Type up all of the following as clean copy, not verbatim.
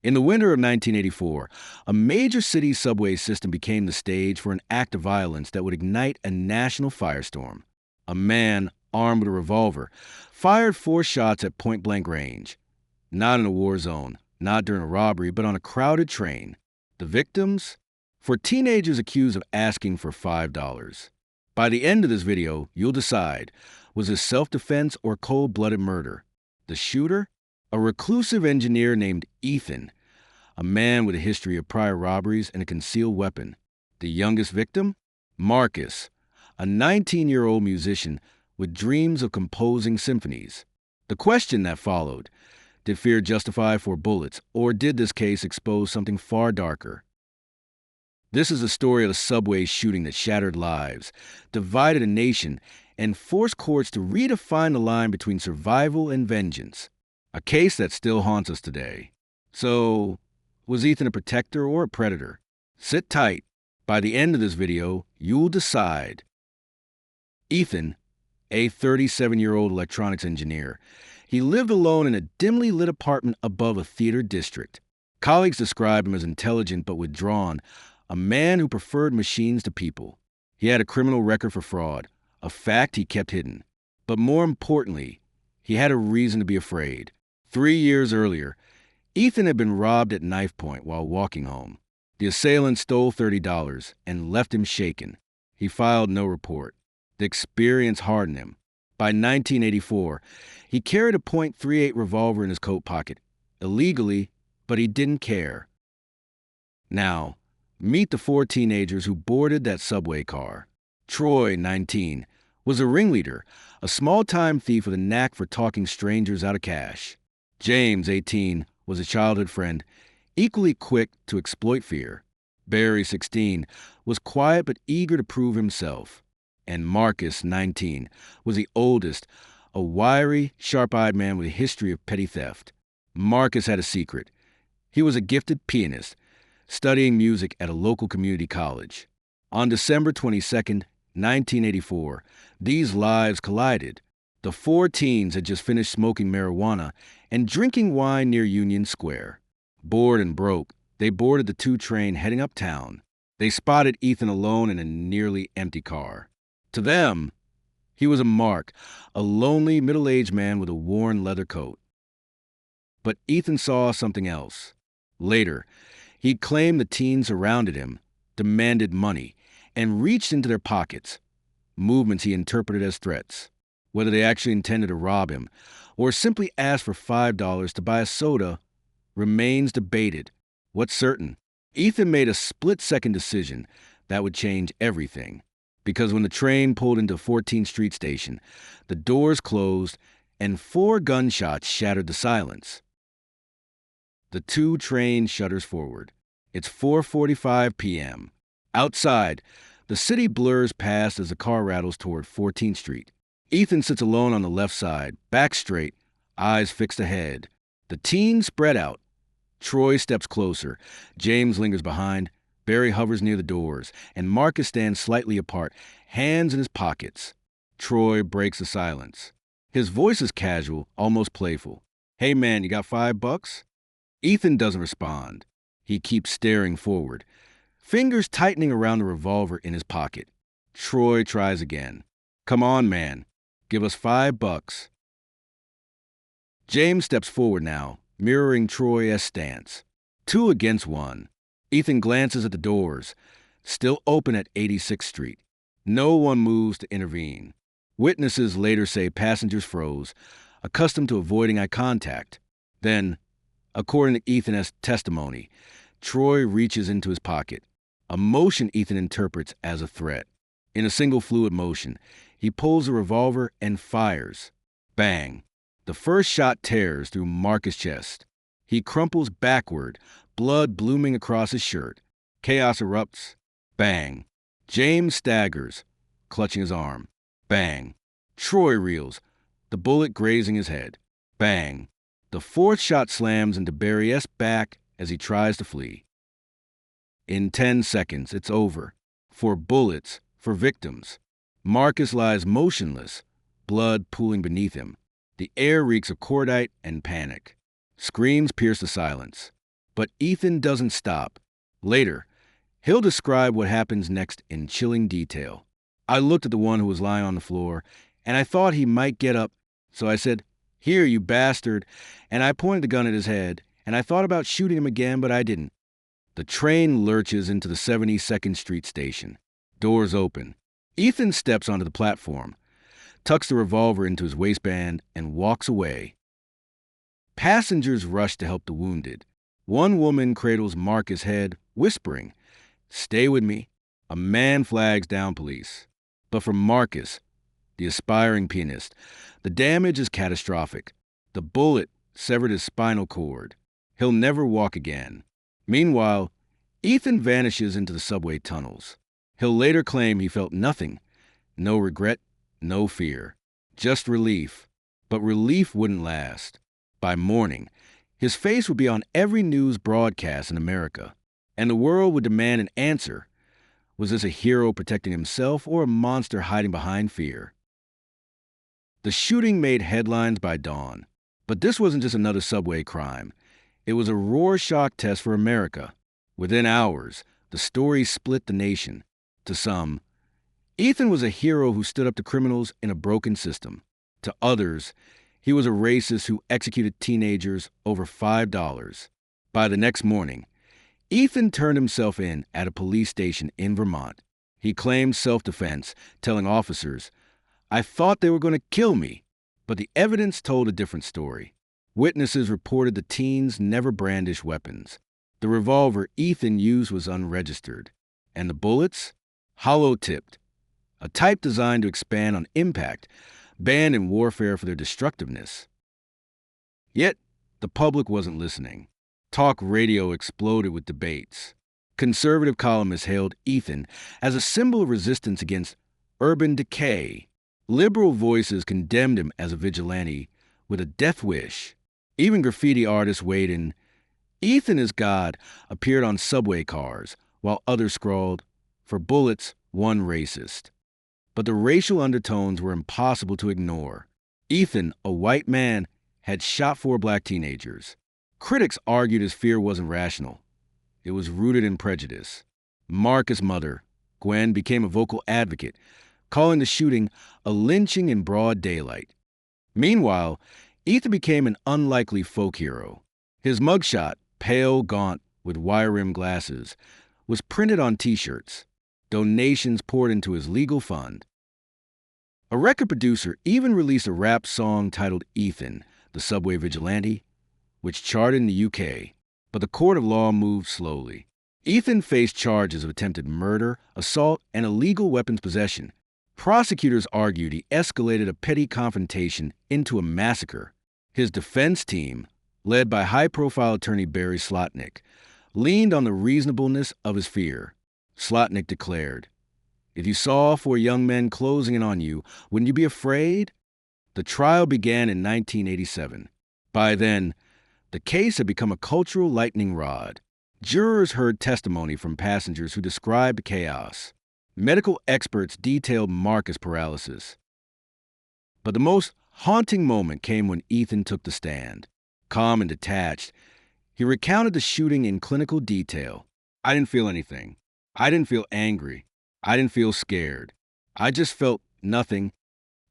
In the winter of 1984, a major city subway system became the stage for an act of violence that would ignite a national firestorm. A man, armed with a revolver, fired 4 shots at point-blank range. Not in a war zone, not during a robbery, but on a crowded train. The victims? For teenagers accused of asking for $5. By the end of this video, you'll decide, was this self-defense or cold-blooded murder? The shooter? A reclusive engineer named Ethan, a man with a history of prior robberies and a concealed weapon. The youngest victim? Marcus, a 19-year-old musician with dreams of composing symphonies. The question that followed, did fear justify 4 bullets, or did this case expose something far darker? This is the story of a subway shooting that shattered lives, divided a nation, and forced courts to redefine the line between survival and vengeance. A case that still haunts us today. So, was Ethan a protector or a predator? Sit tight. By the end of this video, you'll decide. Ethan, a 37-year-old electronics engineer. He lived alone in a dimly lit apartment above a theater district. Colleagues describe him as intelligent but withdrawn, a man who preferred machines to people. He had a criminal record for fraud, a fact he kept hidden. But more importantly, he had a reason to be afraid. 3 years earlier, Ethan had been robbed at knife point while walking home. The assailant stole $30 and left him shaken. He filed no report. The experience hardened him. By 1984, he carried a .38 revolver in his coat pocket, illegally, but he didn't care. Now, meet the 4 teenagers who boarded that subway car. Troy, 19, was a ringleader, a small-time thief with a knack for talking strangers out of cash. James, 18, was a childhood friend, equally quick to exploit fear. Barry, 16, was quiet but eager to prove himself. And Marcus, 19, was the oldest, a wiry, sharp-eyed man with a history of petty theft. Marcus had a secret. He was a gifted pianist, studying music at a local community college. On December 22, 1984, these lives collided. The 4 teens had just finished smoking marijuana and drinking wine near Union Square. Bored and broke, they boarded the 2 train heading uptown. They spotted Ethan alone in a nearly empty car. To them, he was a mark, a lonely middle-aged man with a worn leather coat. But Ethan saw something else. Later, he claimed the teens surrounded him, demanded money, and reached into their pockets, movements he interpreted as threats. Whether they actually intended to rob him or simply asked for $5 to buy a soda remains debated. What's certain, Ethan made a split-second decision that would change everything. Because when the train pulled into 14th Street Station, the doors closed and 4 gunshots shattered the silence. The 2 train shutters forward. It's 4:45 p.m. Outside, the city blurs past as the car rattles toward 14th Street. Ethan sits alone on the left side, back straight, eyes fixed ahead. The teens spread out. Troy steps closer. James lingers behind. Barry hovers near the doors, and Marcus stands slightly apart, hands in his pockets. Troy breaks the silence. His voice is casual, almost playful. "Hey man, you got $5? Ethan doesn't respond. He keeps staring forward, fingers tightening around the revolver in his pocket. Troy tries again. "Come on, man. Give us $5. James steps forward now, mirroring Troy's stance. 2 against 1. Ethan glances at the doors, still open at 86th Street. No one moves to intervene. Witnesses later say passengers froze, accustomed to avoiding eye contact. Then, according to Ethan's testimony, Troy reaches into his pocket, a motion Ethan interprets as a threat. In a single fluid motion, he pulls the revolver and fires. Bang! The first shot tears through Marcus' chest. He crumples backward, blood blooming across his shirt. Chaos erupts. Bang! James staggers, clutching his arm. Bang! Troy reels, the bullet grazing his head. Bang! The 4th shot slams into Barry's back as he tries to flee. In 10 seconds, it's over. 4 bullets, for victims. Marcus lies motionless, blood pooling beneath him. The air reeks of cordite and panic. Screams pierce the silence. But Ethan doesn't stop. Later, he'll describe what happens next in chilling detail. I looked at the one who was lying on the floor, and I thought he might get up, so I said, "Here, you bastard," and I pointed the gun at his head, and I thought about shooting him again, but I didn't. The train lurches into the 72nd Street station. Doors open. Ethan steps onto the platform, tucks the revolver into his waistband, and walks away. Passengers rush to help the wounded. One woman cradles Marcus' head, whispering, "Stay with me." A man flags down police. But for Marcus, the aspiring pianist, the damage is catastrophic. The bullet severed his spinal cord. He'll never walk again. Meanwhile, Ethan vanishes into the subway tunnels. He'll later claim he felt nothing. No regret, no fear. Just relief. But relief wouldn't last. By morning, his face would be on every news broadcast in America, and the world would demand an answer. Was this a hero protecting himself or a monster hiding behind fear? The shooting made headlines by dawn. But this wasn't just another subway crime. It was a Rorschach test for America. Within hours, the story split the nation. To some, Ethan was a hero who stood up to criminals in a broken system. To others, he was a racist who executed teenagers over $5. By the next morning, Ethan turned himself in at a police station in Vermont. He claimed self-defense, telling officers, "I thought they were going to kill me." But the evidence told a different story. Witnesses reported the teens never brandished weapons. The revolver Ethan used was unregistered. And the bullets? Hollow-tipped. A type designed to expand on impact, banned in warfare for their destructiveness. Yet, the public wasn't listening. Talk radio exploded with debates. Conservative columnists hailed Ethan as a symbol of resistance against urban decay. Liberal voices condemned him as a vigilante with a death wish. Even graffiti artists weighed in. "Ethan is God" appeared on subway cars, while others scrawled, "For bullets, one racist." But the racial undertones were impossible to ignore. Ethan, a white man, had shot 4 black teenagers. Critics argued his fear wasn't rational. It was rooted in prejudice. Marcus' mother, Gwen, became a vocal advocate, calling the shooting a lynching in broad daylight. Meanwhile, Ethan became an unlikely folk hero. His mugshot, pale, gaunt, with wire-rimmed glasses, was printed on T-shirts. Donations poured into his legal fund. A record producer even released a rap song titled Ethan, the Subway Vigilante, which charted in the UK, but the court of law moved slowly. Ethan faced charges of attempted murder, assault, and illegal weapons possession. Prosecutors argued he escalated a petty confrontation into a massacre. His defense team, led by high-profile attorney Barry Slotnick, leaned on the reasonableness of his fear. Slotnick declared, "If you saw 4 young men closing in on you, wouldn't you be afraid?" The trial began in 1987. By then, the case had become a cultural lightning rod. Jurors heard testimony from passengers who described chaos. Medical experts detailed Marcus' paralysis. But the most haunting moment came when Ethan took the stand. Calm and detached, he recounted the shooting in clinical detail. "I didn't feel anything. I didn't feel angry. I didn't feel scared. I just felt nothing."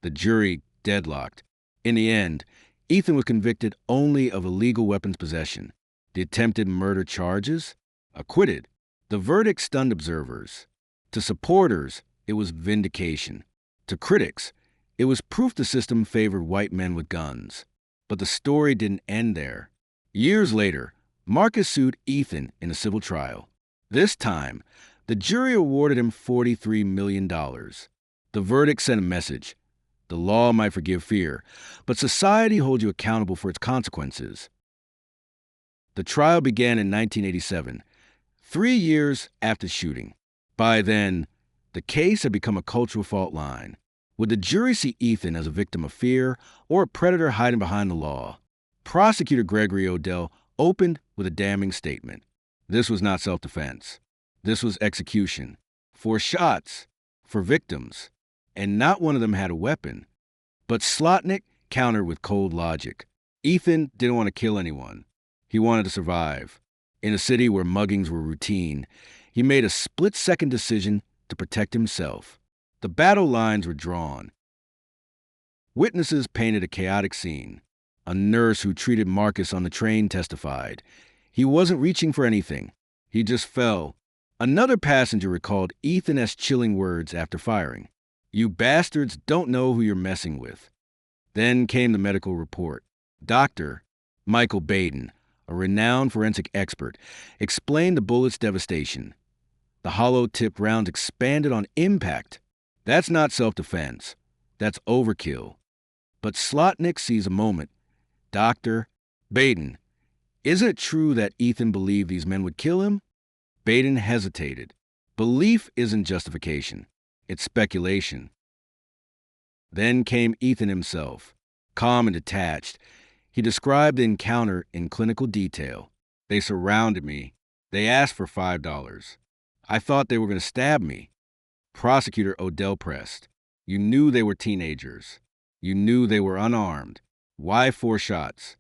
The jury deadlocked. In the end, Ethan was convicted only of illegal weapons possession. The attempted murder charges? Acquitted. The verdict stunned observers. To supporters, it was vindication. To critics, it was proof the system favored white men with guns. But the story didn't end there. Years later, Marcus sued Ethan in a civil trial. This time, the jury awarded him $43 million. The verdict sent a message. The law might forgive fear, but society holds you accountable for its consequences. The trial began in 1987, 3 years after shooting. By then, the case had become a cultural fault line. Would the jury see Ethan as a victim of fear or a predator hiding behind the law? Prosecutor Gregory Odell opened with a damning statement. This was not self-defense. This was execution. 4 shots, for victims, and not one of them had a weapon. But Slotnick countered with cold logic. Ethan didn't want to kill anyone. He wanted to survive. In a city where muggings were routine, he made a split-second decision to protect himself. The battle lines were drawn. Witnesses painted a chaotic scene. A nurse who treated Marcus on the train testified. He wasn't reaching for anything. He just fell. Another passenger recalled Ethan's chilling words after firing. "You bastards don't know who you're messing with." Then came the medical report. Dr. Michael Baden, a renowned forensic expert, explained the bullet's devastation. The hollow-tipped rounds expanded on impact. That's not self-defense. That's overkill. But Slotnick sees a moment. "Dr. Baden, isn't it true that Ethan believed these men would kill him?" Baden hesitated. Belief isn't justification. It's speculation. Then came Ethan himself, calm and detached. He described the encounter in clinical detail. "They surrounded me. They asked for $5. I thought they were going to stab me." Prosecutor Odell pressed. "You knew they were teenagers. You knew they were unarmed. Why 4 shots?"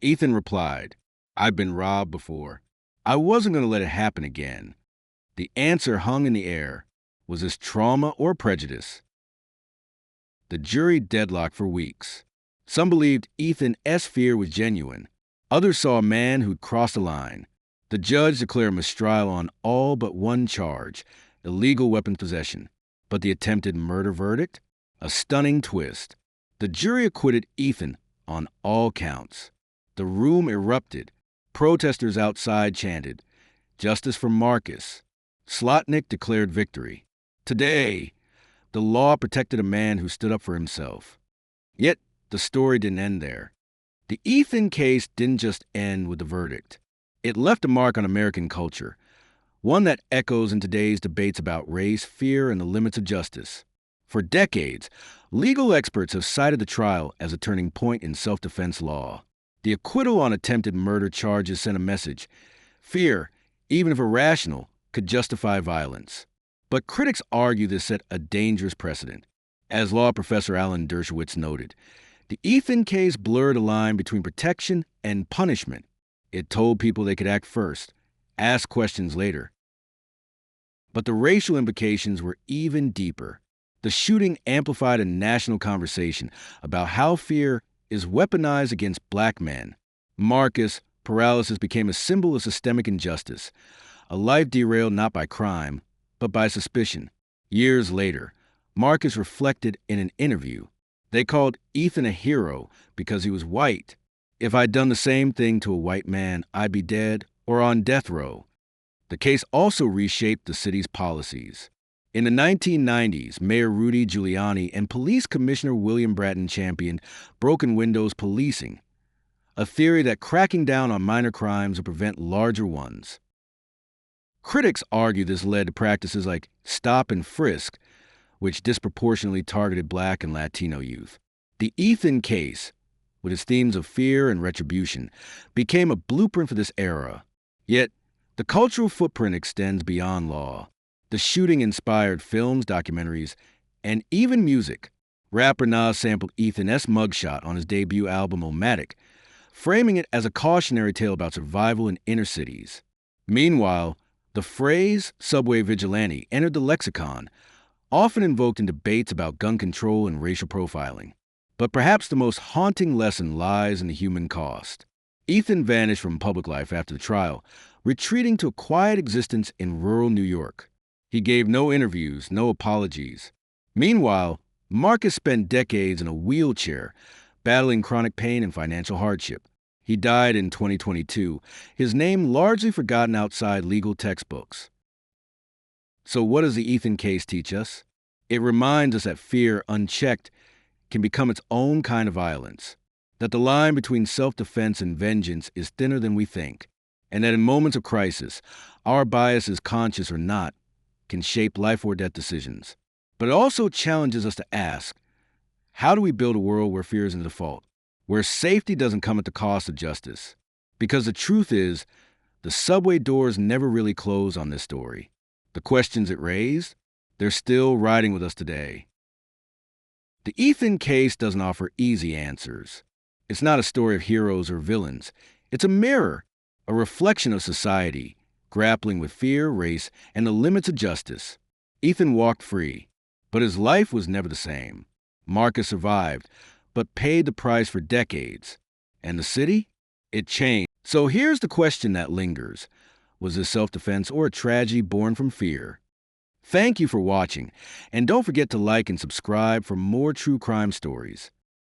Ethan replied, "I've been robbed before. I wasn't going to let it happen again." The answer hung in the air. Was this trauma or prejudice? The jury deadlocked for weeks. Some believed Ethan's fear was genuine. Others saw a man who'd crossed the line. The judge declared mistrial on all but one charge, illegal weapons possession. But the attempted murder verdict? A stunning twist. The jury acquitted Ethan on all counts. The room erupted. Protesters outside chanted, "Justice for Marcus." Slotnick declared victory. Today, the law protected a man who stood up for himself. Yet, the story didn't end there. The Ethan case didn't just end with the verdict. It left a mark on American culture, one that echoes in today's debates about race, fear, and the limits of justice. For decades, legal experts have cited the trial as a turning point in self-defense law. The acquittal on attempted murder charges sent a message. Fear, even if irrational, could justify violence. But critics argue this set a dangerous precedent. As law professor Alan Dershowitz noted, the Ethan case blurred a line between protection and punishment. It told people they could act first, ask questions later. But the racial implications were even deeper. The shooting amplified a national conversation about how fear is weaponized against black men. Marcus' paralysis became a symbol of systemic injustice, a life derailed not by crime, but by suspicion. Years later, Marcus reflected in an interview. They called Ethan a hero because he was white. "If I'd done the same thing to a white man, I'd be dead or on death row." The case also reshaped the city's policies. In the 1990s, Mayor Rudy Giuliani and Police Commissioner William Bratton championed broken windows policing, a theory that cracking down on minor crimes would prevent larger ones. Critics argue this led to practices like stop and frisk, which disproportionately targeted Black and Latino youth. The Ethan case, with its themes of fear and retribution, became a blueprint for this era. Yet, the cultural footprint extends beyond law. The shooting inspired films, documentaries, and even music. Rapper Nas sampled Ethan's mugshot on his debut album Omatic, framing it as a cautionary tale about survival in inner cities. Meanwhile, the phrase subway vigilante entered the lexicon, often invoked in debates about gun control and racial profiling. But perhaps the most haunting lesson lies in the human cost. Ethan vanished from public life after the trial, retreating to a quiet existence in rural New York. He gave no interviews, no apologies. Meanwhile, Marcus spent decades in a wheelchair, battling chronic pain and financial hardship. He died in 2022, his name largely forgotten outside legal textbooks. So what does the Ethan case teach us? It reminds us that fear, unchecked, can become its own kind of violence, that the line between self-defense and vengeance is thinner than we think, and that in moments of crisis, our biases, conscious or not, can shape life or death decisions. But it also challenges us to ask, how do we build a world where fear isn't the default, where safety doesn't come at the cost of justice? Because the truth is, the subway doors never really close on this story. The questions it raised, they're still riding with us today. The Ethan case doesn't offer easy answers. It's not a story of heroes or villains. It's a mirror a reflection of society, grappling with fear, race, and the limits of justice. Ethan walked free, but his life was never the same. Marcus survived, but paid the price for decades. And the city? It changed. So here's the question that lingers. Was this self-defense or a tragedy born from fear? Thank you for watching, and don't forget to like and subscribe for more true crime stories.